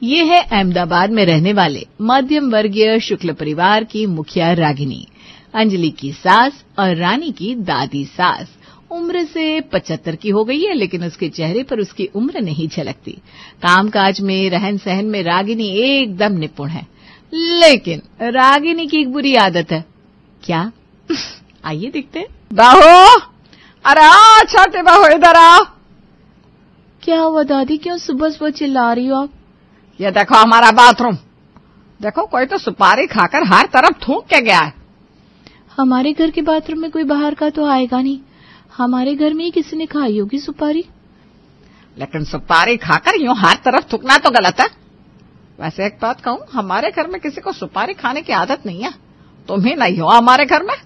ये है अहमदाबाद में रहने वाले मध्यम वर्गीय शुक्ल परिवार की मुखिया रागिनी। अंजलि की सास और रानी की दादी सास उम्र से 75 की हो गई है, लेकिन उसके चेहरे पर उसकी उम्र नहीं झलकती। कामकाज में, रहन सहन में रागिनी एकदम निपुण है। लेकिन रागिनी की एक बुरी आदत है। क्या? आइए देखते हैं। बहू, अरे आ छोटे बहू, इधर आओ। क्या हुआ दादी, क्यों सुबह सुबह चिल्ला रही हो आप? ये देखो हमारा बाथरूम। देखो, कोई तो सुपारी खाकर हर तरफ थूक के गया है। हमारे घर के बाथरूम में कोई बाहर का तो आएगा नहीं। हमारे घर में ही किसी ने खाई होगी सुपारी। लेकिन सुपारी खाकर यूं हर तरफ थूकना तो गलत है। वैसे एक बात कहूं, हमारे घर में किसी को सुपारी खाने की आदत नहीं है। तुम ही नहीं हो हमारे घर में,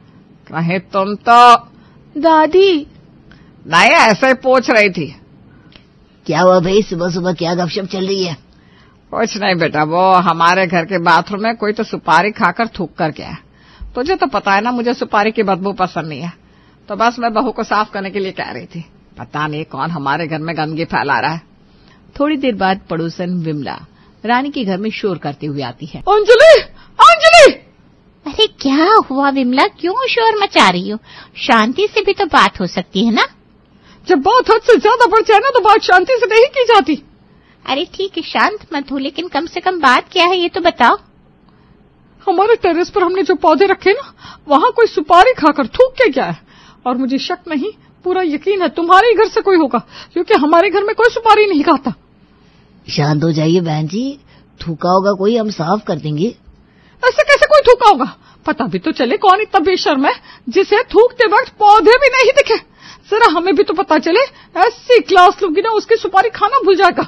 कहीं तुम तो। दादी नहीं, ऐसे ही पूछ रही थी। क्या हुआ भाई, सुबह सुबह क्या गपशप चल रही है? कुछ नहीं बेटा, वो हमारे घर के बाथरूम में कोई तो सुपारी खाकर थूक कर गया है। तुझे तो पता है ना, मुझे सुपारी की बदबू पसंद नहीं है, तो बस मैं बहू को साफ करने के लिए कह रही थी। पता नहीं कौन हमारे घर में गंदगी फैला रहा है। थोड़ी देर बाद पड़ोसन विमला रानी के घर में शोर करते हुए आती है। अंजलि, अंजलि! अरे क्या हुआ विमला, क्यों शोर मचा रही हो? शांति से भी तो बात हो सकती है ना। जब बात हद से ज्यादा बढ़ जाए ना, तो बात शांति से नहीं की जाती। अरे ठीक है, शांत मत हो, लेकिन कम से कम बात क्या है ये तो बताओ। हमारे टेरेस पर हमने जो पौधे रखे ना, वहाँ कोई सुपारी खाकर थूक के गया है। और मुझे शक नहीं, पूरा यकीन है तुम्हारे ही घर से कोई होगा, क्योंकि हमारे घर में कोई सुपारी नहीं खाता। शांत हो जाइए बहन जी, थूका होगा कोई, हम साफ कर देंगे। ऐसे कैसे कोई थूका होगा? पता भी तो चले कौन इतना बेशर्म है जिसे थूकते वक्त पौधे भी नहीं दिखे। जरा हमें भी तो पता चले। ऐसी क्लास लूंगी ना, उसकी सुपारी खाना भूल जाएगा।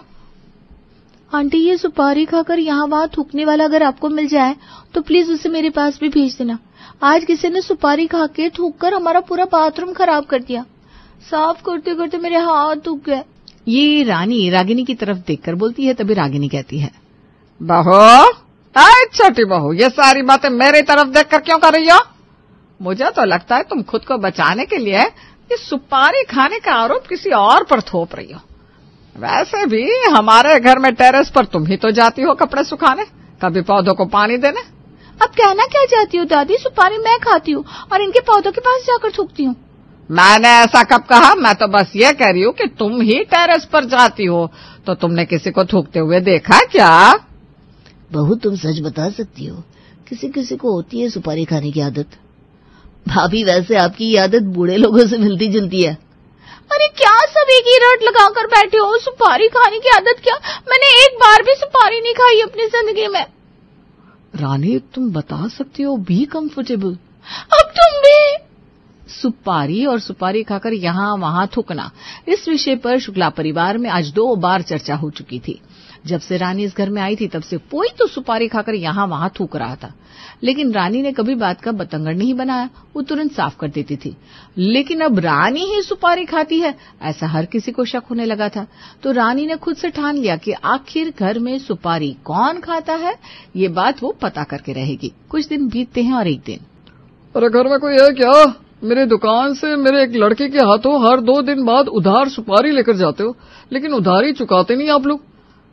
आंटी, ये सुपारी खाकर यहाँ वहाँ थूकने वाला अगर आपको मिल जाए तो प्लीज उसे मेरे पास भी भेज देना। आज किसी ने सुपारी खा के थूक कर हमारा पूरा बाथरूम खराब कर दिया। साफ करते करते मेरे हाथ दुख गए। ये रानी रागिनी की तरफ देखकर बोलती है। तभी रागिनी कहती है, बहू, छोटी बहू, ये सारी बातें मेरी तरफ देखकर क्यों कर रही हो? मुझे तो लगता है तुम खुद को बचाने के लिए ये सुपारी खाने का आरोप किसी और पर थोप रही हो। वैसे भी हमारे घर में टेरेस पर तुम ही तो जाती हो कपड़े सुखाने, कभी पौधों को पानी देने। अब कहना क्या चाहती हो दादी? सुपारी मैं खाती हूँ और इनके पौधों के पास जाकर थूकती हूँ। मैंने ऐसा कब कहा? मैं तो बस ये कह रही हूँ कि तुम ही टेरेस पर जाती हो, तो तुमने किसी को थूकते हुए देखा क्या? बहू, तुम सच बता सकती हो, किसी किसी को होती है सुपारी खाने की आदत। भाभी, वैसे आपकी ये आदत बूढ़े लोगों से मिलती जुलती है। अरे क्या सब एक ही रट लगाकर बैठे हो? सुपारी खाने की आदत क्या? मैंने एक बार भी सुपारी नहीं खाई अपनी जिंदगी में। रानी, तुम बता सकती हो, बी कंफर्टेबल। अब तुम भी। सुपारी और सुपारी खाकर यहाँ वहाँ थूकना, इस विषय पर शुक्ला परिवार में आज 2 बार चर्चा हो चुकी थी। जब से रानी इस घर में आई थी, तब से कोई तो सुपारी खाकर यहाँ वहाँ थूक रहा था, लेकिन रानी ने कभी बात का बतंगड़ नहीं बनाया। वो तुरंत साफ कर देती थी। लेकिन अब रानी ही सुपारी खाती है, ऐसा हर किसी को शक होने लगा था। तो रानी ने खुद से ठान लिया कि आखिर घर में सुपारी कौन खाता है, ये बात वो पता करके रहेगी। कुछ दिन बीतते हैं और एक दिन, अरे घर में कोई है क्या? मेरे दुकान से मेरे एक लड़के के हाथों हर 2 दिन बाद उधार सुपारी लेकर जाते हो, लेकिन उधारी चुकाते नहीं आप लोग।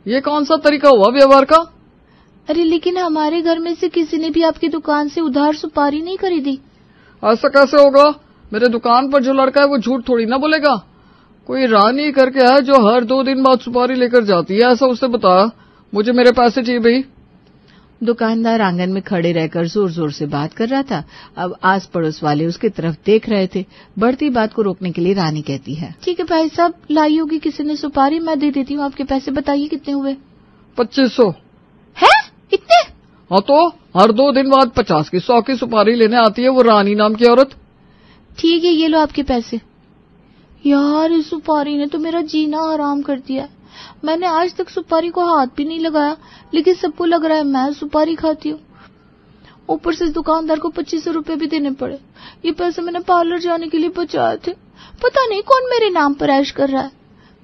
ये कौन सा तरीका हुआ व्यवहार का? अरे लेकिन हमारे घर में से किसी ने भी आपकी दुकान से उधार सुपारी नहीं खरीदी। ऐसा कैसे होगा? मेरे दुकान पर जो लड़का है वो झूठ थोड़ी ना बोलेगा। कोई रानी करके है जो हर 2 दिन बाद सुपारी लेकर जाती है, ऐसा उससे बता। मुझे मेरे पैसे चाहिए भाई। दुकानदार आंगन में खड़े रहकर जोर जोर से बात कर रहा था। अब आस पड़ोस वाले उसकी तरफ देख रहे थे। बढ़ती बात को रोकने के लिए रानी कहती है, ठीक है भाई साहब, लाई होगी किसी ने सुपारी, मैं दे देती हूँ आपके पैसे। बताइए कितने हुए? 2500। है? इतने? हाँ तो हर 2 दिन बाद 50 की 100 की सुपारी लेने आती है वो रानी नाम की औरत। ठीक है, ये लो आपके पैसे। यार, इस सुपारी ने तो मेरा जीना हराम कर दिया। मैंने आज तक सुपारी को हाथ भी नहीं लगाया, लेकिन सबको लग रहा है मैं सुपारी खाती हूँ। ऊपर से इस दुकानदार को 2500 रुपए भी देने पड़े। ये पैसे मैंने पार्लर जाने के लिए बचाए थे। पता नहीं कौन मेरे नाम पर ऐश कर रहा है।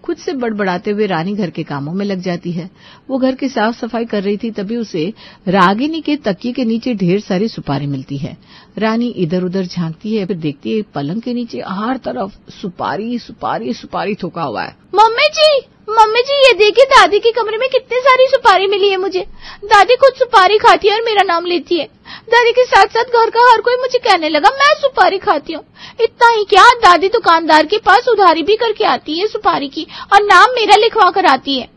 खुद से बड़बड़ाते हुए रानी घर के कामों में लग जाती है। वो घर की साफ सफाई कर रही थी, तभी उसे रागिनी के तकिए के नीचे ढेर सारी सुपारी मिलती है। रानी इधर उधर झांकती है, फिर देखती है पलंग के नीचे हर तरफ सुपारी सुपारी सुपारी थूका हुआ है। मम्मी जी, मम्मी जी ये देखिए दादी के कमरे में कितनी सारी सुपारी मिली है मुझे। दादी खुद सुपारी खाती है और मेरा नाम लेती है। दादी के साथ साथ घर का हर कोई मुझे कहने लगा मैं सुपारी खाती हूँ। इतना ही क्या, दादी दुकानदार के पास उधारी भी करके आती है सुपारी की और नाम मेरा लिखवा कर आती है।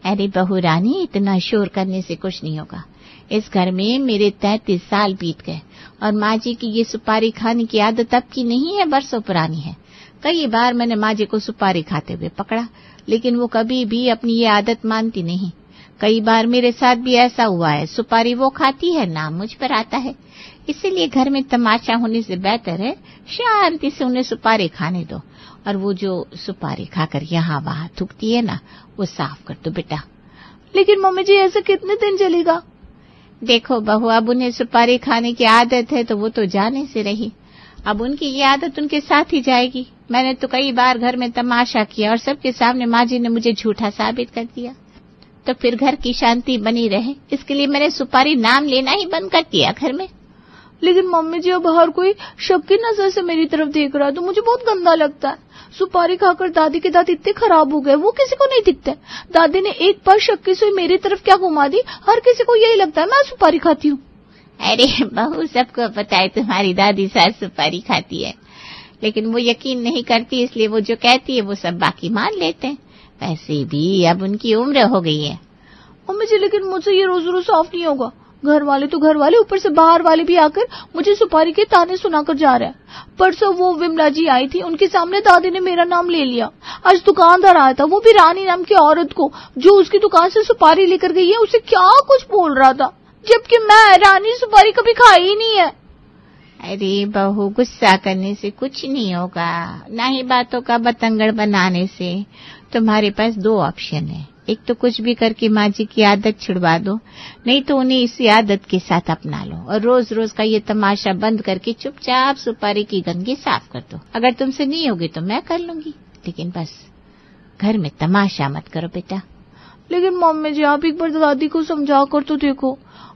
अरे बहू रानी, इतना शोर करने से कुछ नहीं होगा। इस घर में मेरे 33 साल बीत गए और माँ जी की ये सुपारी खाने की आदत अब की नहीं है, बरसों पुरानी है। कई बार मैंने माँ जी को सुपारी खाते हुए पकड़ा, लेकिन वो कभी भी अपनी ये आदत मानती नहीं। कई बार मेरे साथ भी ऐसा हुआ है, सुपारी वो खाती है, नाम मुझ पर आता है। इसीलिए घर में तमाशा होने से बेहतर है शांति से उन्हें सुपारी खाने दो, और वो जो सुपारी खाकर यहाँ वहाँ थूकती है ना, वो साफ कर दो बेटा। लेकिन मम्मी जी ऐसा कितने दिन चलेगा? देखो बहू, अब उन्हें सुपारी खाने की आदत है तो वो तो जाने से रही, अब उनकी ये आदत उनके साथ ही जाएगी। मैंने तो कई बार घर में तमाशा किया और सबके सामने माँ जी ने मुझे झूठा साबित कर दिया। तो फिर घर की शांति बनी रहे, इसके लिए मैंने सुपारी नाम लेना ही बंद कर दिया घर में। लेकिन मम्मी जी अब हर कोई शक की नजर से मेरी तरफ देख रहा है तो मुझे बहुत गंदा लगता है। सुपारी खाकर दादी के दांत इतने खराब हो गए, वो किसी को नहीं दिखते। दादी ने एक बार शक की सुई मेरी तरफ क्या घुमा दी, हर किसी को यही लगता है मैं सुपारी खाती हूँ। अरे बहू, सबको पता है तुम्हारी दादी सास सुपारी खाती है, लेकिन वो यकीन नहीं करती, इसलिए वो जो कहती है वो सब बाकी मान लेते हैं। वैसे भी अब उनकी उम्र हो गई है। मम्मी जी लेकिन मुझसे ये रोज रोज साफ नहीं होगा। घर वाले तो घर वाले, ऊपर से बाहर वाले भी आकर मुझे सुपारी के ताने सुनाकर जा रहे हैं। परसों वो विमला जी आई थी, उनके सामने दादी ने मेरा नाम ले लिया। आज दुकानदार आया था, वो भी रानी नाम की औरत को जो उसकी दुकान से सुपारी लेकर गई है उसे क्या कुछ बोल रहा था, जबकि मैं रानी सुपारी कभी खाई ही नहीं है। अरे बहू, गुस्सा करने से कुछ नहीं होगा, ना ही बातों का बतंगड़ बनाने से। तुम्हारे पास दो ऑप्शन है, एक तो कुछ भी करके माँ जी की आदत छुड़वा दो, नहीं तो उन्हें इसी आदत के साथ अपना लो और रोज रोज का ये तमाशा बंद करके चुपचाप सुपारी की गंदगी साफ कर दो। अगर तुमसे नहीं होगी तो मैं कर लूंगी, लेकिन बस घर में तमाशा मत करो बेटा। लेकिन मम्मी जी आप एक बार दादी को समझा कर तो देखो,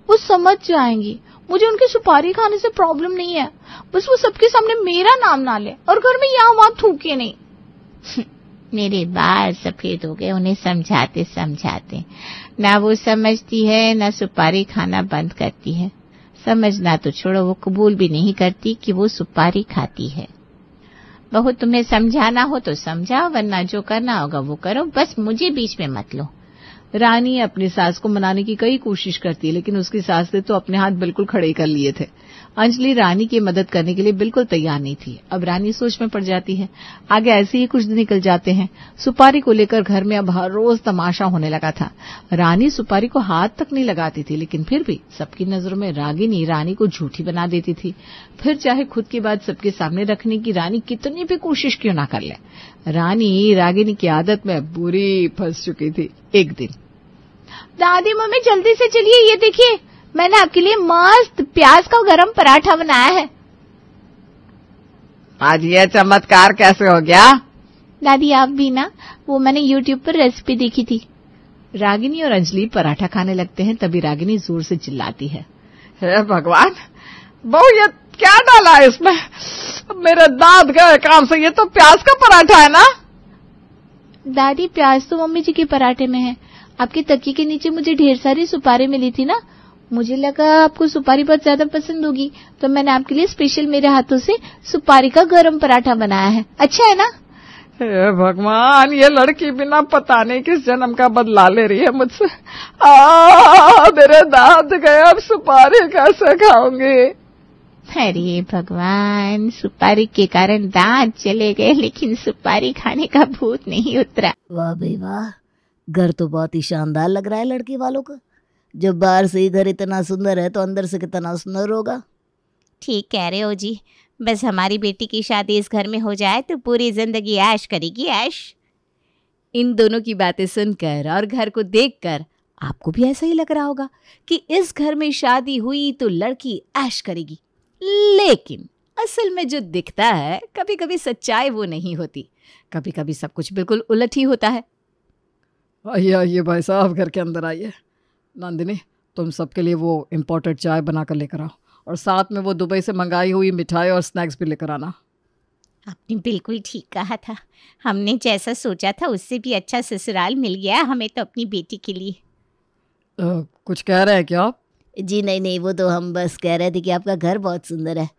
वो समझ जाएंगी। मुझे उनकी सुपारी खाने से प्रॉब्लम नहीं है, बस वो सबके सामने मेरा नाम ना ले और घर में यहाँ वहाँ थूके नहीं। मेरे बाल सफेद हो गए उन्हें समझाते समझाते। ना वो समझती है ना सुपारी खाना बंद करती है। समझना तो छोड़ो, वो कबूल भी नहीं करती कि वो सुपारी खाती है। बहू, तुम्हें समझाना हो तो समझाओ, वरना जो करना होगा वो करो, बस मुझे बीच में मत लो। रानी अपनी सास को मनाने की कई कोशिश करती है, लेकिन उसकी सास ने तो अपने हाथ बिल्कुल खड़े कर लिए थे। अंजलि रानी की मदद करने के लिए बिल्कुल तैयार नहीं थी। अब रानी सोच में पड़ जाती है। आगे ऐसे ही कुछ दिन निकल जाते हैं। सुपारी को लेकर घर में अब हर रोज तमाशा होने लगा था। रानी सुपारी को हाथ तक नहीं लगाती थी, लेकिन फिर भी सबकी नजरों में रागिनी रानी को झूठी बना देती थी। फिर चाहे खुद की बात सबके सामने रखने की रानी कितनी भी कोशिश क्यों ना कर ले, रानी रागिनी की आदत में बुरी फंस चुकी थी। एक दिन, दादी मम्मी जल्दी से चलिए, ये देखिए मैंने आपके लिए मस्त प्याज का गरम पराठा बनाया है। आज ये चमत्कार कैसे हो गया? दादी आप भी ना, वो मैंने YouTube पर रेसिपी देखी थी। रागिनी और अंजलि पराठा खाने लगते हैं, तभी रागिनी जोर से चिल्लाती है, हे भगवान, बहू ये क्या डाला है इसमें? मेरे दांत गए काम से, ये तो प्याज का पराठा है ना? दादी प्याज तो मम्मी जी के पराठे में है, आपके तकिए के नीचे मुझे ढेर सारी सुपारी मिली थी ना, मुझे लगा आपको सुपारी बहुत ज्यादा पसंद होगी, तो मैंने आपके लिए स्पेशल मेरे हाथों से सुपारी का गरम पराठा बनाया है। अच्छा है ना? हे भगवान, ये लड़की बिना पता नहीं किस जन्म का बदला ले रही है मुझसे। मेरे दांत गए, अब सुपारी कैसे खाऊंगी? अरे भगवान, सुपारी के कारण दांत चले गए, लेकिन सुपारी खाने का भूत नहीं उतरा। वाह भाई वाह, घर तो बहुत ही शानदार लग रहा है लड़की वालों का। जब बाहर से ही घर इतना सुंदर है तो अंदर से कितना सुंदर होगा। ठीक कह रहे हो जी, बस हमारी बेटी की शादी इस घर में हो जाए तो पूरी जिंदगी ऐश करेगी, ऐश। इन दोनों की बातें सुनकर और घर को देखकर आपको भी ऐसा ही लग रहा होगा कि इस घर में शादी हुई तो लड़की ऐश करेगी, लेकिन असल में जो दिखता है कभी कभी सच्चाई वो नहीं होती, कभी कभी सब कुछ बिल्कुल उलट ही होता है। आइए भाई साहब, घर के अंदर आइए। नंदिनी, तुम सबके लिए वो इम्पोर्टेड चाय बनाकर लेकर आओ और साथ में वो दुबई से मंगाई हुई मिठाई और स्नैक्स भी लेकर आना। आपने बिल्कुल ठीक कहा था। हमने जैसा सोचा था उससे भी अच्छा ससुराल मिल गया हमें तो अपनी बेटी के लिए। कुछ कह रहे हैं क्या आप? जी नहीं, वो तो हम बस कह रहे थे कि आपका घर बहुत सुंदर है।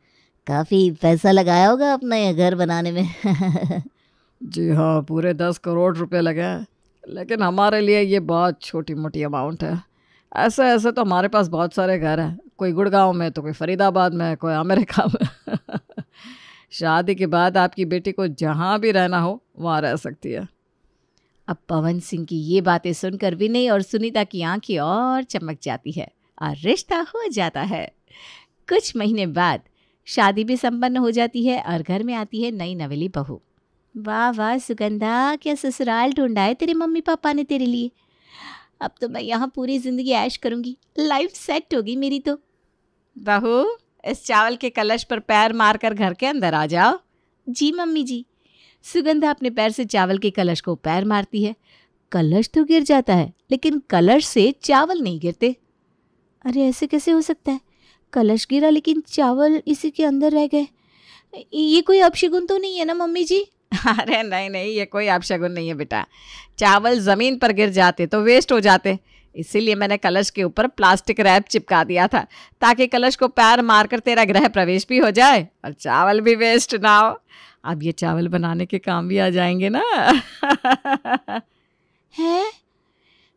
काफ़ी पैसा लगाया होगा अपना ये घर बनाने में। जी हाँ, पूरे 10 करोड़ रुपए लगे हैं, लेकिन हमारे लिए ये बहुत छोटी मोटी अमाउंट है। ऐसे ऐसे तो हमारे पास बहुत सारे घर हैं, कोई गुड़गांव में तो कोई फरीदाबाद में, कोई अमेरिका में। शादी के बाद आपकी बेटी को जहाँ भी रहना हो वहाँ रह सकती है। अब पवन सिंह की ये बातें सुनकर विनय और सुनीता की आंखें और चमक जाती है और रिश्ता हो जाता है। कुछ महीने बाद शादी भी संपन्न हो जाती है और घर में आती है नई नवेली बहू। वाह वाह सुगंधा, क्या ससुराल ढूंढा है तेरे मम्मी पापा ने तेरे लिए। अब तो मैं यहाँ पूरी जिंदगी ऐश करूंगी, लाइफ सेट होगी मेरी तो। बहू, इस चावल के कलश पर पैर मारकर घर के अंदर आ जाओ। जी मम्मी जी। सुगंधा अपने पैर से चावल के कलश को पैर मारती है। कलश तो गिर जाता है लेकिन कलश से चावल नहीं गिरते। अरे ऐसे कैसे हो सकता है? कलश गिरा लेकिन चावल इसी के अंदर रह गए। ये कोई अपशगुन तो नहीं है ना मम्मी जी? अरे नहीं नहीं, ये कोई अपशगुन नहीं है बेटा। चावल ज़मीन पर गिर जाते तो वेस्ट हो जाते, इसीलिए मैंने कलश के ऊपर प्लास्टिक रैप चिपका दिया था ताकि कलश को पैर मारकर तेरा गृह प्रवेश भी हो जाए और चावल भी वेस्ट ना हो। अब ये चावल बनाने के काम भी आ जाएंगे ना। है?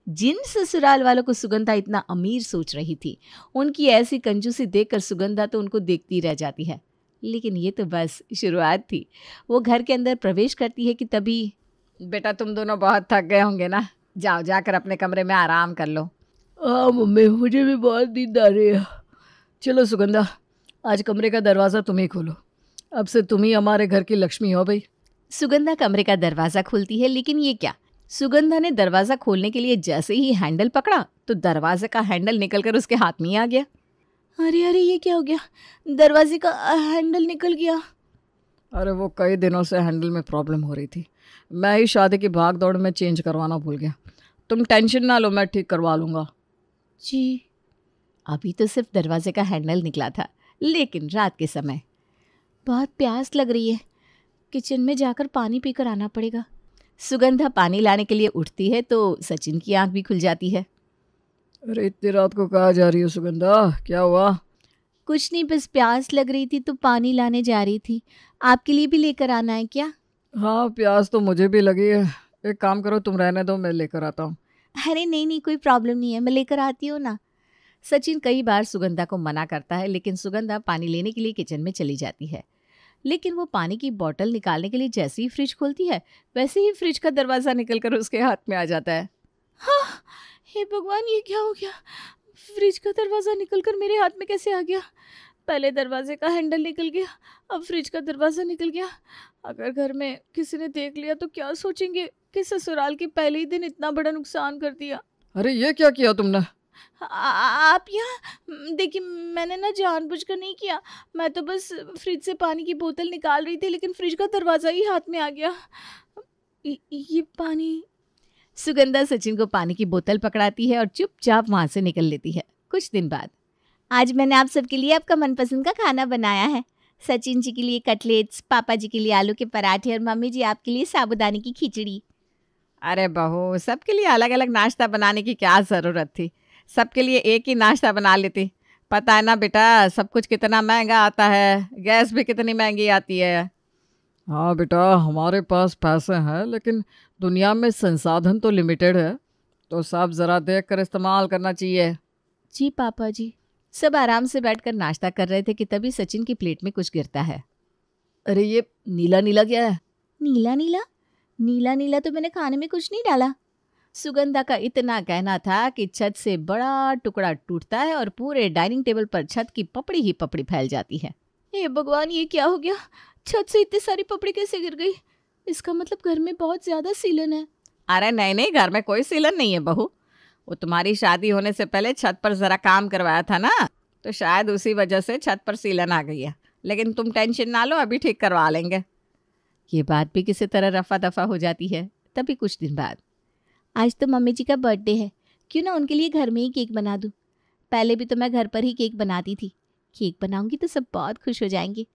जिन ससुराल वालों को सुगंधा इतना अमीर सोच रही थी, उनकी ऐसी कंजूसी देखकर सुगंधा तो उनको देखती रह जाती है। लेकिन ये तो बस शुरुआत थी। वो घर के अंदर प्रवेश करती है कि तभी, बेटा तुम दोनों बहुत थक गए होंगे ना, जाओ जाकर अपने कमरे में आराम कर लो। हाँ मम्मी, मुझे भी बहुत नींद आ रही है। चलो सुगंधा, आज कमरे का दरवाज़ा तुम ही खोलो। अब से तुम ही हमारे घर की लक्ष्मी हो भाई। सुगंधा कमरे का दरवाज़ा खोलती है, लेकिन ये क्या, सुगंधा ने दरवाज़ा खोलने के लिए जैसे ही हैंडल पकड़ा तो दरवाजे का हैंडल निकलकर उसके हाथ में ही आ गया। अरे अरे, ये क्या हो गया? दरवाजे का हैंडल निकल गया। अरे वो कई दिनों से हैंडल में प्रॉब्लम हो रही थी, मैं ही शादी की भाग दौड़ में चेंज करवाना भूल गया। तुम टेंशन ना लो, मैं ठीक करवा लूँगा। जी, अभी तो सिर्फ दरवाजे का हैंडल निकला था, लेकिन रात के समय बहुत प्यास लग रही है, किचन में जाकर पानी पीकर आना पड़ेगा। सुगंधा पानी लाने के लिए उठती है तो सचिन की आंख भी खुल जाती है। अरे इतनी रात को कहाँ जा रही हो सुगंधा, क्या हुआ? कुछ नहीं, बस प्यास लग रही थी तो पानी लाने जा रही थी। आपके लिए भी लेकर आना है क्या? हाँ, प्यास तो मुझे भी लगी है। एक काम करो, तुम रहने दो, मैं लेकर आता हूँ। अरे नहीं नहीं, कोई प्रॉब्लम नहीं है, मैं लेकर आती हूँ ना। सचिन कई बार सुगंधा को मना करता है, लेकिन सुगंधा पानी लेने के लिए किचन में चली जाती है। लेकिन वो पानी की बोतल निकालने के लिए जैसे ही फ्रिज खोलती है, वैसे ही फ्रिज का दरवाज़ा निकलकर उसके हाथ में आ जाता है। हाँ, हे भगवान, ये क्या हो गया? फ्रिज का दरवाज़ा निकलकर मेरे हाथ में कैसे आ गया? पहले दरवाजे का हैंडल निकल गया, अब फ्रिज का दरवाज़ा निकल गया। अगर घर में किसी ने देख लिया तो क्या सोचेंगे कि ससुराल के पहले ही दिन इतना बड़ा नुकसान कर दिया। अरे ये क्या किया तुमने? आप यहाँ देखिए, मैंने ना जानबूझकर नहीं किया, मैं तो बस फ्रिज से पानी की बोतल निकाल रही थी, लेकिन फ्रिज का दरवाज़ा ही हाथ में आ गया। ये पानी। सुगंधा सचिन को पानी की बोतल पकड़ाती है और चुपचाप वहाँ से निकल लेती है। कुछ दिन बाद, आज मैंने आप सबके लिए आपका मनपसंद का खाना बनाया है। सचिन जी के लिए कटलेट्स, पापा जी के लिए आलू के पराठे और मम्मी जी आपके लिए साबूदाने की खिचड़ी। अरे बहू, सबके लिए अलग अलग नाश्ता बनाने की क्या ज़रूरत थी? सबके लिए एक ही नाश्ता बना लेती। पता है ना बेटा, सब कुछ कितना महंगा आता है, गैस भी कितनी महंगी आती है। हाँ बेटा, हमारे पास पैसे हैं, लेकिन दुनिया में संसाधन तो लिमिटेड है, तो सब ज़रा देख कर इस्तेमाल करना चाहिए। जी पापा जी। सब आराम से बैठकर नाश्ता कर रहे थे कि तभी सचिन की प्लेट में कुछ गिरता है। अरे ये नीला नीला क्या है? नीला नीला? नीला नीला तो मैंने खाने में कुछ नहीं डाला। सुगंधा का इतना कहना था कि छत से बड़ा टुकड़ा टूटता है और पूरे डाइनिंग टेबल पर छत की पपड़ी ही पपड़ी फैल जाती है। हे भगवान, ये क्या हो गया? छत से इतनी सारी पपड़ी कैसे गिर गई? इसका मतलब घर में बहुत ज्यादा सीलन है। अरे नहीं नहीं, घर में कोई सीलन नहीं है बहू। वो तुम्हारी शादी होने से पहले छत पर ज़रा काम करवाया था ना, तो शायद उसी वजह से छत पर सीलन आ गई है। लेकिन तुम टेंशन ना लो, अभी ठीक करवा लेंगे। ये बात भी किसी तरह रफा दफा हो जाती है। तभी कुछ दिन बाद, आज तो मम्मी जी का बर्थडे है, क्यों ना उनके लिए घर में ही केक बना दूँ। पहले भी तो मैं घर पर ही केक बनाती थी, केक बनाऊंगी तो सब बहुत खुश हो जाएंगे।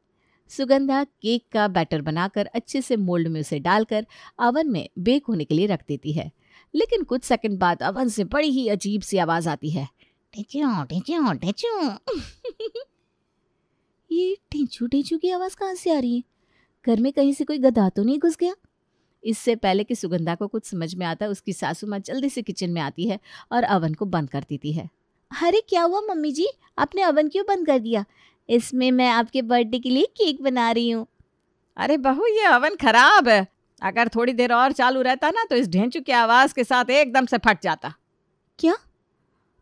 सुगंधा केक का बैटर बनाकर अच्छे से मोल्ड में उसे डालकर ओवन में बेक होने के लिए रख देती है। लेकिन कुछ सेकंड बाद ओवन से बड़ी ही अजीब सी आवाज आती है, टेचू टेचू टेचू। ये टेचू टेचू की आवाज कहाँ से आ रही है? घर में कहीं से कोई गधा तो नहीं घुस गया? इससे पहले कि सुगंधा को कुछ समझ में आता, उसकी सासू माँ जल्दी से किचन में आती है और ओवन को बंद कर देती है। अरे क्या हुआ मम्मी जी, आपने ओवन क्यों बंद कर दिया? इसमें मैं आपके बर्थडे के लिए केक बना रही हूँ। अरे बहू, ये ओवन खराब है। अगर थोड़ी देर और चालू रहता ना तो इस ढेंचू की आवाज के साथ एकदम से फट जाता। क्या?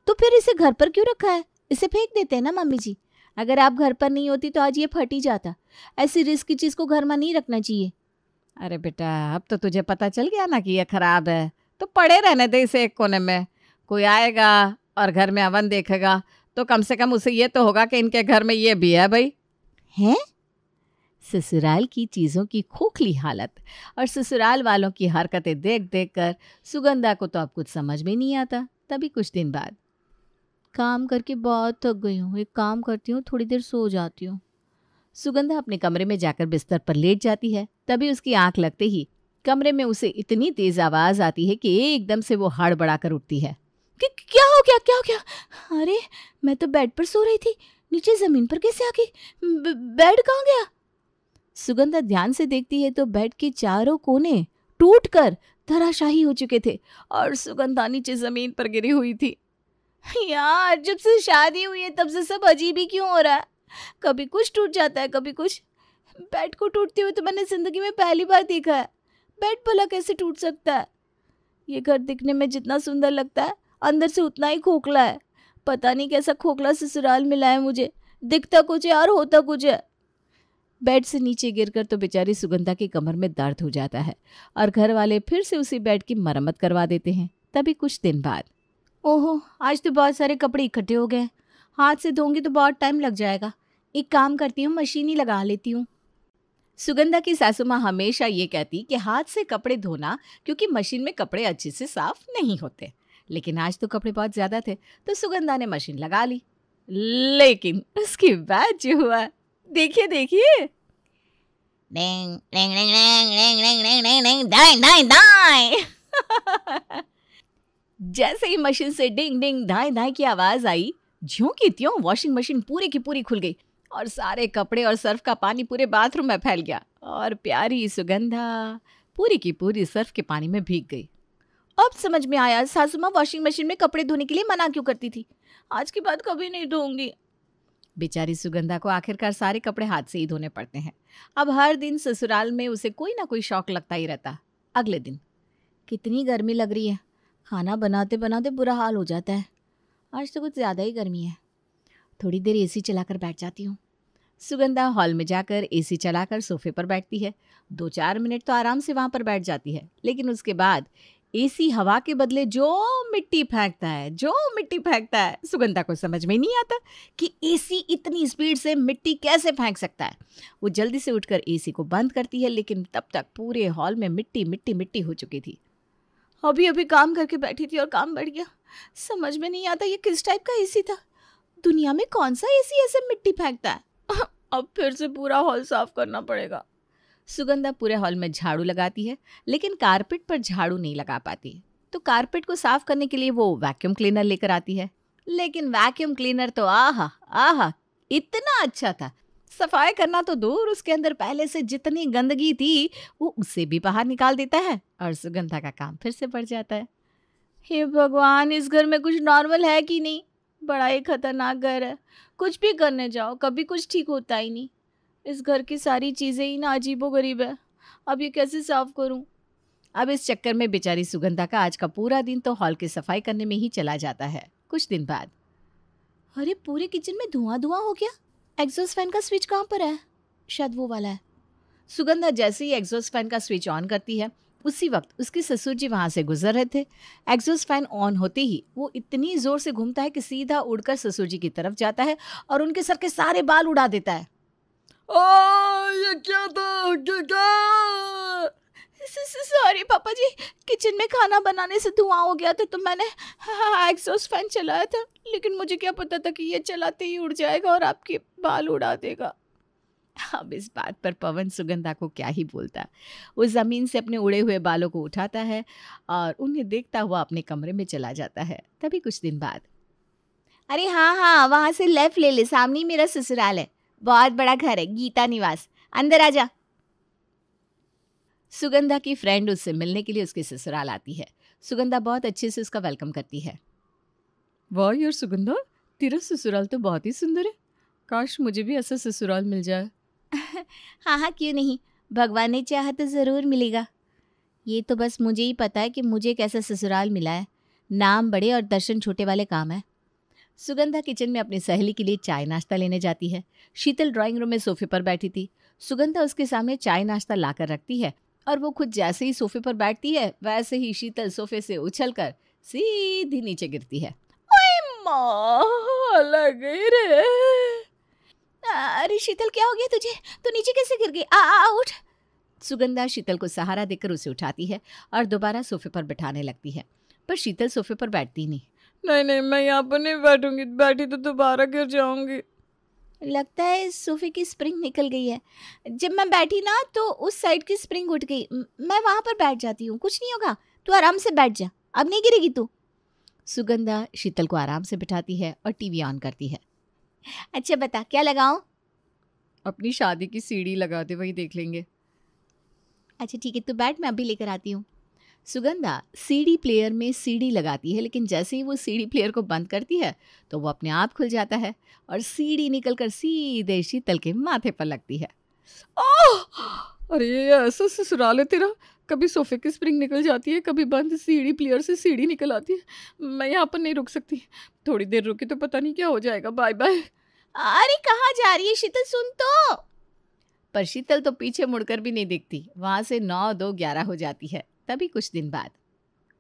तो फिर इसे घर पर क्यों रखा है? इसे फेंक देते हैं ना मम्मी जी। अगर आप घर पर नहीं होती तो आज ये फट ही जाता। ऐसी रिस्क की चीज को घर में नहीं रखना चाहिए। अरे बेटा, अब तो तुझे पता चल गया ना कि ये खराब है, तो पड़े रहने दे इसे एक कोने में। कोई आएगा और घर में ओवन देखेगा तो कम से कम उसे ये तो होगा कि इनके घर में ये भी है भाई। हैं? ससुराल की चीजों की खोखली हालत और ससुराल वालों की हरकतें देख देख कर सुगंधा को तो अब कुछ समझ में नहीं आता। तभी कुछ दिन बाद, काम करके बहुत थक गई हूँ, एक काम करती हूँ, थोड़ी देर सो जाती हूँ। सुगंधा अपने कमरे में जाकर बिस्तर पर लेट जाती है। तभी उसकी आंख लगते ही कमरे में उसे इतनी तेज आवाज आती है कि एकदम से वो हड़बड़ाकर उठती है। क्या हो गया? क्या हो गया? अरे मैं तो बेड पर सो रही थी, नीचे जमीन पर कैसे आ गई? बेड कहाँ गया? सुगंधा ध्यान से देखती है तो बेड के चारों कोने टूटकर धराशाही हो चुके थे और सुगंधा नीचे जमीन पर गिरी हुई थी। यार, जब से शादी हुई है तब से सब अजीब ही क्यों हो रहा है? कभी कुछ टूट जाता है, कभी कुछ। बेड को टूटते हुए तो मैंने जिंदगी में पहली बार देखा है। बेड भला कैसे टूट सकता है? ये घर दिखने में जितना सुंदर लगता है, अंदर से उतना ही खोखला है। पता नहीं कैसा खोखला ससुराल मिला है मुझे। दिखता कुछ है और होता कुछ है। बेड से नीचे गिरकर तो बेचारी सुगंधा की कमर में दर्द हो जाता है और घर वाले फिर से उसी बेड की मरम्मत करवा देते हैं। तभी कुछ दिन बाद, ओहो, आज तो बहुत सारे कपड़े इकट्ठे हो गए। हाथ से धोंगी तो बहुत टाइम लग जाएगा। एक काम करती हूँ, मशीन ही लगा लेती हूँ। सुगंधा की सासू माँ हमेशा ये कहती कि हाथ से कपड़े धोना, क्योंकि मशीन में कपड़े अच्छे से साफ नहीं होते। लेकिन आज तो कपड़े बहुत ज्यादा थे तो सुगंधा ने मशीन लगा ली। लेकिन उसके बाद जो हुआ, देखिए देखिए। डिंग डिंग डिंग डिंग डिंग डिंग डिंग डिंग दाई दाई दाई। जैसे ही मशीन से डिंग डिंग धाई धाई की आवाज आई, ज्यों की त्यों वॉशिंग मशीन पूरी की पूरी खुल गई और सारे कपड़े और सर्फ का पानी पूरे बाथरूम में फैल गया और प्यारी सुगंधा पूरी की पूरी सर्फ के पानी में भीग गई। अब समझ में आया सासू माँ वॉशिंग मशीन में कपड़े धोने के लिए मना क्यों करती थी। आज के बाद कभी नहीं धोऊंगी। बेचारी सुगंधा को आखिरकार सारे कपड़े हाथ से ही धोने पड़ते हैं। अब हर दिन ससुराल में उसे कोई ना कोई शौक लगता ही रहता। अगले दिन, कितनी गर्मी लग रही है, खाना बनाते बनाते बुरा हाल हो जाता है। आज तो कुछ ज़्यादा ही गर्मी है। थोड़ी देर एसी चलाकर बैठ जाती हूँ। सुगंधा हॉल में जाकर एसी चलाकर सोफे पर बैठती है। 2-4 मिनट तो आराम से वहाँ पर बैठ जाती है, लेकिन उसके बाद एसी हवा के बदले जो मिट्टी फेंकता है, सुगंधा को समझ में नहीं आता कि एसी इतनी स्पीड से मिट्टी कैसे फेंक सकता है। वो जल्दी से उठकर एसी को बंद करती है, लेकिन तब तक पूरे हॉल में मिट्टी मिट्टी मिट्टी हो चुकी थी। अभी अभी काम करके बैठी थी और काम बढ़ गया। समझ में नहीं आता ये किस टाइप का एसी था। दुनिया में कौन सा एसी ऐसे मिट्टी फेंकता है। अब फिर से पूरा हॉल साफ करना पड़ेगा। सुगंधा पूरे हॉल में झाड़ू लगाती है, लेकिन कारपेट पर झाड़ू नहीं लगा पाती। तो कारपेट को साफ करने के लिए वो वैक्यूम क्लीनर लेकर आती है। लेकिन वैक्यूम क्लीनर तो आहा इतना अच्छा था, सफाई करना तो दूर, उसके अंदर पहले से जितनी गंदगी थी वो उसे भी बाहर निकाल देता है और सुगंधा का काम फिर से बढ़ जाता है। हे भगवान, इस घर में कुछ नॉर्मल है कि नहीं? बड़ा ही खतरनाक घर है। कुछ भी करने जाओ कभी कुछ ठीक होता ही नहीं। इस घर की सारी चीज़ें ही ना अजीबोगरीब है। अब ये कैसे साफ करूं? अब इस चक्कर में बेचारी सुगंधा का आज का पूरा दिन तो हॉल की सफाई करने में ही चला जाता है। कुछ दिन बाद, अरे पूरे किचन में धुआं हो गया। एग्जॉस्ट फैन का स्विच कहाँ पर है? शायद वो वाला है। सुगंधा जैसे ही एग्जॉस्ट फैन का स्विच ऑन करती है, उसी वक्त उसके ससुर जी वहां से गुजर रहे थे। एग्जॉस्ट फैन ऑन होते ही वो इतनी जोर से घूमता है कि सीधा उड़कर ससुर जी की तरफ जाता है और उनके सर के सारे बाल उड़ा देता है। ये क्या था? क्या? सॉरी पापा जी, किचन में खाना बनाने से धुआं हो गया था तो मैंने एग्जॉस्ट फैन चलाया था, लेकिन मुझे क्या पता था कि ये चलाते ही उड़ जाएगा और आपके बाल उड़ा देगा। अब इस बात पर पवन सुगंधा को क्या ही बोलता। वो जमीन से अपने उड़े हुए बालों को उठाता है और उन्हें देखता हुआ अपने कमरे में चला जाता है। तभी कुछ दिन बाद, अरे हाँ हाँ, वहां से लेफ्ट ले ले, सामने ही मेरा ससुराल है, बहुत बड़ा घर है, गीता निवास, अंदर आ जा। सुगंधा की फ्रेंड उससे मिलने के लिए उसके ससुराल आती है। सुगंधा बहुत अच्छे से उसका वेलकम करती है। वाह यार सुगंधा, तेरा ससुराल तो बहुत ही सुंदर है, काश मुझे भी ऐसा ससुराल मिल जाए। हाँ हाँ, क्यों नहीं, भगवान ने चाहा तो ज़रूर मिलेगा। ये तो बस मुझे ही पता है कि मुझे एक ऐसा ससुराल मिला है। नाम बड़े और दर्शन छोटे वाले काम है। सुगंधा किचन में अपनी सहेली के लिए चाय नाश्ता लेने जाती है। शीतल ड्राइंग रूम में सोफे पर बैठी थी। सुगंधा उसके सामने चाय नाश्ता लाकर रखती है और वो खुद जैसे ही सोफे पर बैठती है वैसे ही शीतल सोफे से उछलकर सीधी नीचे गिरती है। ओए माँ, लग गई रे। अरे शीतल, क्या हो गया तुझे? तू नीचे कैसे गिर गई? आ उठ। सुगंधा शीतल को सहारा देकर उसे उठाती है और दोबारा सोफे पर बिठाने लगती है, पर शीतल सोफे पर बैठती नहीं। नहीं, मैं यहाँ पर नहीं बैठूंगी, बैठी तो दोबारा गिर जाऊंगी। लगता है सोफे की स्प्रिंग निकल गई है। जब मैं बैठी ना तो उस साइड की स्प्रिंग उठ गई। मैं वहां पर बैठ जाती हूँ, कुछ नहीं होगा, तू आराम से बैठ जा, अब नहीं गिरेगी तू। सुगंधा शीतल को आराम से बिठाती है और टीवी ऑन करती है। अच्छा बता, क्या लगाऊं? अपनी शादी की सीडी लगा दे, वही देख लेंगे। अच्छा ठीक है, तू बैठ, मैं अभी लेकर आती हूँ। सुगंधा सीडी प्लेयर में सीडी लगाती है, लेकिन जैसे ही वो सीडी प्लेयर को बंद करती है तो वो अपने आप खुल जाता है और सीडी निकलकर सीधे शीतल के माथे पर लगती है। अरे ऐसा ससुराल है तेरा, कभी सोफे की स्प्रिंग निकल जाती है, कभी बंद सीडी प्लेयर से सीडी निकल आती है। मैं यहाँ पर नहीं रुक सकती, थोड़ी देर रुकी तो पता नहीं क्या हो जाएगा। Bye bye. अरे कहाँ जा रही है शीतल, सुन तो। पर शीतल तो पीछे मुड़कर भी नहीं देखती। वहां से 9, 2, 11 हो जाती है। तभी कुछ दिन बाद,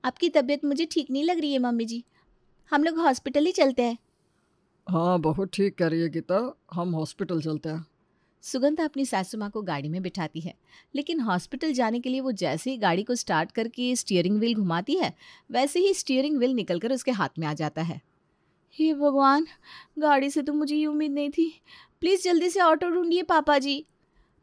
आपकी तबीयत मुझे ठीक नहीं लग रही है मम्मी जी, हम लोग हॉस्पिटल ही चलते हैं। हाँ बहुत ठीक कह रही है गीता, हम हॉस्पिटल चलते हैं। सुगंधा अपनी सासू माँ को गाड़ी में बिठाती है, लेकिन हॉस्पिटल जाने के लिए वो जैसे ही गाड़ी को स्टार्ट करके स्टीयरिंग व्हील घुमाती है वैसे ही स्टीयरिंग व्हील निकलकर उसके हाथ में आ जाता है। हे भगवान, गाड़ी से तो मुझे ये उम्मीद नहीं थी। प्लीज़ जल्दी से ऑटो ढूंढिए पापा जी।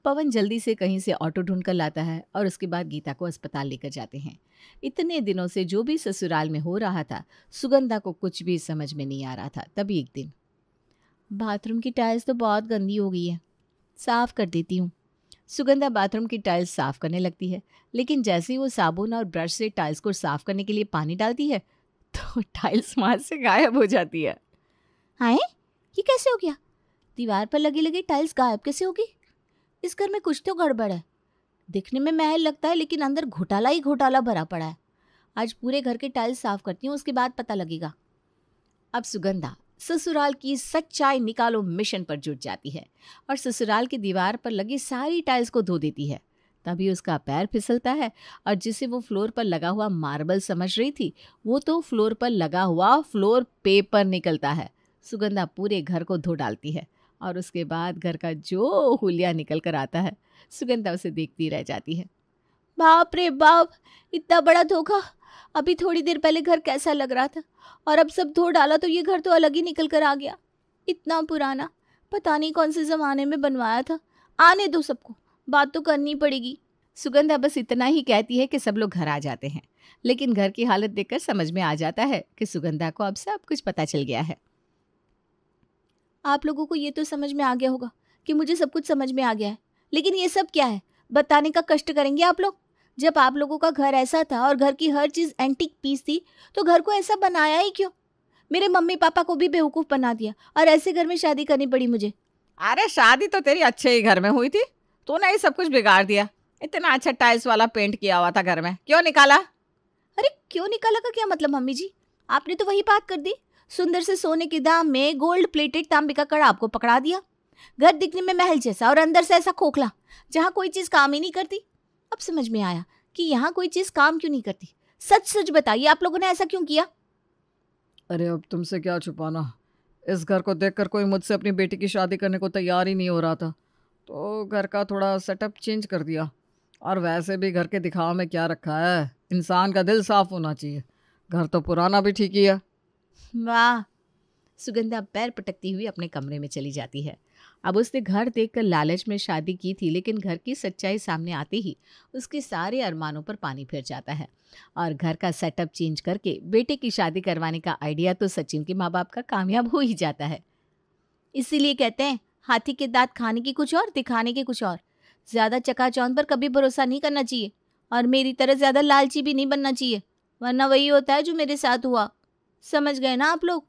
पवन जल्दी से कहीं से ऑटो ढूंढ कर लाता है और उसके बाद गीता को अस्पताल लेकर जाते हैं। इतने दिनों से जो भी ससुराल में हो रहा था सुगंधा को कुछ भी समझ में नहीं आ रहा था। तभी एक दिन, बाथरूम की टाइल्स तो बहुत गंदी हो गई है, साफ कर देती हूँ। सुगंधा बाथरूम की टाइल्स साफ करने लगती है, लेकिन जैसे ही वो साबुन और ब्रश से टाइल्स को साफ करने के लिए पानी डालती है तो टाइल्स वहां से गायब हो जाती है। हाय, ये कैसे हो गया? दीवार पर लगी लगी टाइल्स गायब कैसे होगी? इस घर में कुछ तो गड़बड़ है। दिखने में महल लगता है लेकिन अंदर घोटाला ही घोटाला भरा पड़ा है। आज पूरे घर के टाइल्स साफ करती हूँ, उसके बाद पता लगेगा। अब सुगंधा ससुराल की सच्चाई निकालो मिशन पर जुट जाती है और ससुराल की दीवार पर लगी सारी टाइल्स को धो देती है। तभी उसका पैर फिसलता है और जिसे वो फ्लोर पर लगा हुआ मार्बल समझ रही थी वो तो फ्लोर पर लगा हुआ फ्लोर पेपर निकलता है। सुगंधा पूरे घर को धो डालती है और उसके बाद घर का जो हुलिया निकल कर आता है सुगंधा उसे देखती रह जाती है। बाप रे बाप, इतना बड़ा धोखा। अभी थोड़ी देर पहले घर कैसा लग रहा था और अब सब धो डाला तो ये घर तो अलग ही निकल कर आ गया। इतना पुराना, पता नहीं कौन से जमाने में बनवाया था। आने दो सबको, बात तो करनी पड़ेगी। सुगंधा बस इतना ही कहती है कि सब लोग घर आ जाते हैं, लेकिन घर की हालत देखकर समझ में आ जाता है कि सुगंधा को अब सब कुछ पता चल गया है। आप लोगों को ये तो समझ में आ गया होगा कि मुझे सब कुछ समझ में आ गया है, लेकिन ये सब क्या है बताने का कष्ट करेंगे आप लोग। जब आप लोगों का घर ऐसा था और घर की हर चीज एंटीक पीस थी तो घर को ऐसा बनाया ही क्यों? मेरे मम्मी पापा को भी बेवकूफ बना दिया और ऐसे घर में शादी करनी पड़ी मुझे। अरे शादी तो तेरी अच्छे ही घर में हुई थी, तूने ही सब कुछ बिगाड़ दिया। इतना अच्छा टाइल्स वाला पेंट किया हुआ था घर में, क्यों निकाला? अरे क्यों निकाला का क्या मतलब मम्मी जी? आपने तो वही बात कर दी। सुंदर से सोने के दाम में गोल्ड प्लेटेड तांबे का कड़ा आपको पकड़ा दिया। घर दिखने में महल जैसा और अंदर से ऐसा खोखला जहाँ कोई चीज काम ही नहीं करती। अब समझ में आया कि यहाँ कोई चीज काम क्यों नहीं करती। सच सच बताइए, आप लोगों ने ऐसा क्यों किया? अरे अब तुमसे क्या छुपाना, इस घर को देखकर कोई मुझसे अपनी बेटी की शादी करने को तैयार ही नहीं हो रहा था, तो घर का थोड़ा सेटअप चेंज कर दिया। और वैसे भी घर के दिखावा में क्या रखा है, इंसान का दिल साफ होना चाहिए। घर तो पुराना भी ठीक ही है। वाह। सुगंधा पैर पटकती हुई अपने कमरे में चली जाती है अब उसने घर देखकर लालच में शादी की थी, लेकिन घर की सच्चाई सामने आते ही उसके सारे अरमानों पर पानी फिर जाता है और घर का सेटअप चेंज करके बेटे की शादी करवाने का आइडिया तो सचिन के माँ बाप का कामयाब हो ही जाता है। इसीलिए कहते हैं हाथी के दांत खाने की कुछ और, दिखाने के कुछ और। ज्यादा चकाचौंध पर कभी भरोसा नहीं करना चाहिए और मेरी तरह ज्यादा लालची भी नहीं बनना चाहिए, वरना वही होता है जो मेरे साथ हुआ। समझ गए ना आप लोग?